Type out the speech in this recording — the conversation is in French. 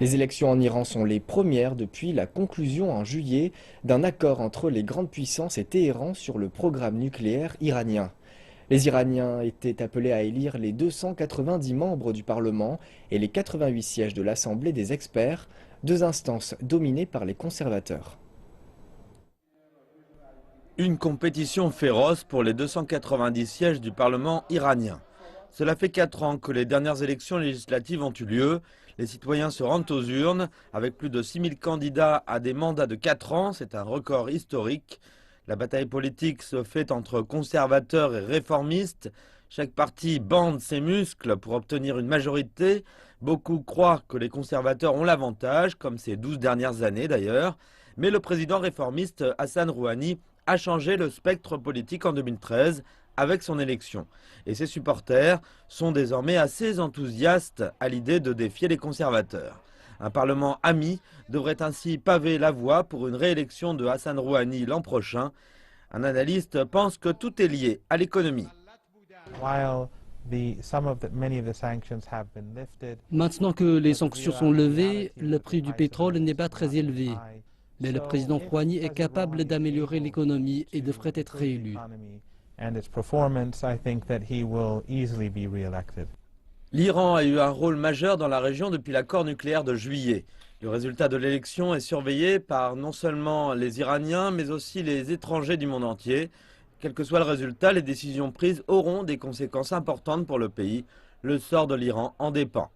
Les élections en Iran sont les premières depuis la conclusion en juillet d'un accord entre les grandes puissances et Téhéran sur le programme nucléaire iranien. Les Iraniens étaient appelés à élire les 290 membres du Parlement et les 88 sièges de l'Assemblée des experts, deux instances dominées par les conservateurs. Une compétition féroce pour les 290 sièges du Parlement iranien. Cela fait 4 ans que les dernières élections législatives ont eu lieu. Les citoyens se rendent aux urnes avec plus de 6000 candidats à des mandats de 4 ans. C'est un record historique. La bataille politique se fait entre conservateurs et réformistes. Chaque parti bande ses muscles pour obtenir une majorité. Beaucoup croient que les conservateurs ont l'avantage, comme ces 12 dernières années d'ailleurs. Mais le président réformiste Hassan Rouhani a changé le spectre politique en 2013 avec son élection. Et ses supporters sont désormais assez enthousiastes à l'idée de défier les conservateurs. Un parlement ami devrait ainsi paver la voie pour une réélection de Hassan Rouhani l'an prochain. Un analyste pense que tout est lié à l'économie. Maintenant que les sanctions sont levées, le prix du pétrole n'est pas très élevé. Mais le président Rouhani est capable d'améliorer l'économie et devrait être réélu. L'Iran a eu un rôle majeur dans la région depuis l'accord nucléaire de juillet. Le résultat de l'élection est surveillé par non seulement les Iraniens, mais aussi les étrangers du monde entier. Quel que soit le résultat, les décisions prises auront des conséquences importantes pour le pays. Le sort de l'Iran en dépend.